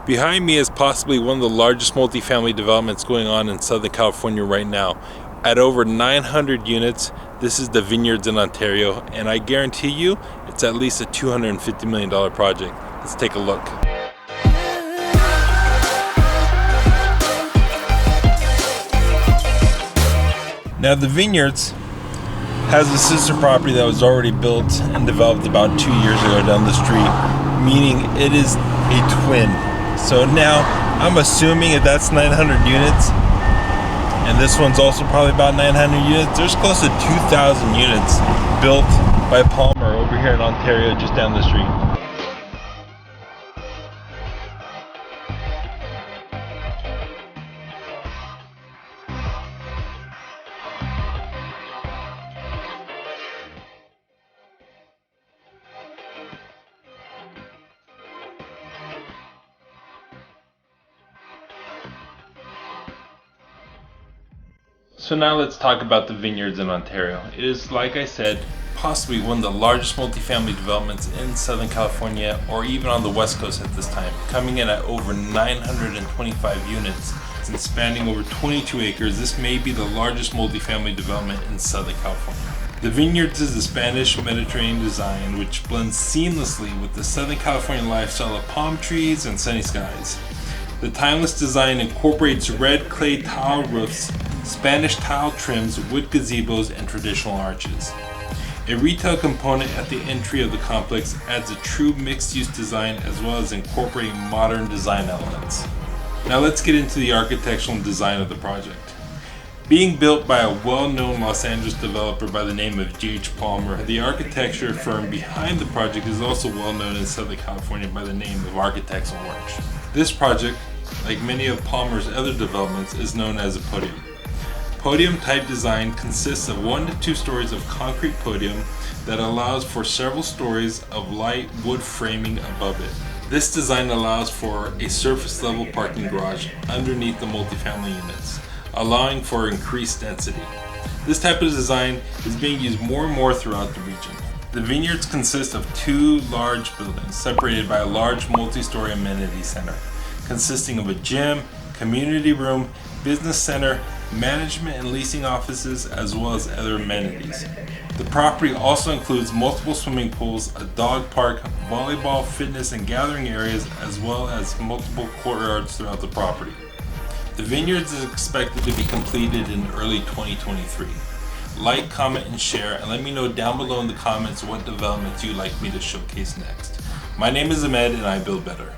Behind me is possibly one of the largest multifamily developments going on in Southern California right now. At over 900 units, this is the Vineyards in Ontario, and I guarantee you it's at least a $250 million project. Let's take a look. Now the Vineyards has a sister property that was already built and developed about 2 years ago down the street, meaning it is a twin. So now I'm assuming if that's 900 units, and this one's also probably about 900 units, there's close to 2,000 units built by Palmer over here in Ontario just down the street. So now let's talk about the Vineyards in Ontario. It is, like I said, possibly one of the largest multifamily developments in Southern California or even on the West Coast at this time, coming in at over 925 units and spanning over 22 acres. This may be the largest multifamily development in Southern California. The Vineyards is a Spanish Mediterranean design which blends seamlessly with the Southern California lifestyle of palm trees and sunny skies. The timeless design incorporates red clay tile roofs, Spanish tile trims, wood gazebos, and traditional arches. A retail component at the entry of the complex adds a true mixed-use design as well as incorporating modern design elements. Now let's get into the architectural and design of the project. Being built by a well-known Los Angeles developer by the name of J.H. Palmer, the architecture firm behind the project is also well-known in Southern California by the name of Architects Orange. This project, like many of Palmer's other developments, is known as a podium. Podium type design consists of 1 to 2 stories of concrete podium that allows for several stories of light wood framing above it. This design allows for a surface level parking garage underneath the multifamily units, allowing for increased density. This type of design is being used more and more throughout the region. The Vineyards consist of 2 large buildings separated by a large multi-story amenity center, consisting of a gym, community room, business center, management and leasing offices, as well as other amenities. The property also includes multiple swimming pools, a dog park, volleyball, fitness, and gathering areas, as well as multiple courtyards throughout the property. The Vineyards is expected to be completed in early 2023. Like, comment, and share, and let me know down below in the comments what developments you'd like me to showcase next. My name is Ahmed, and I build better.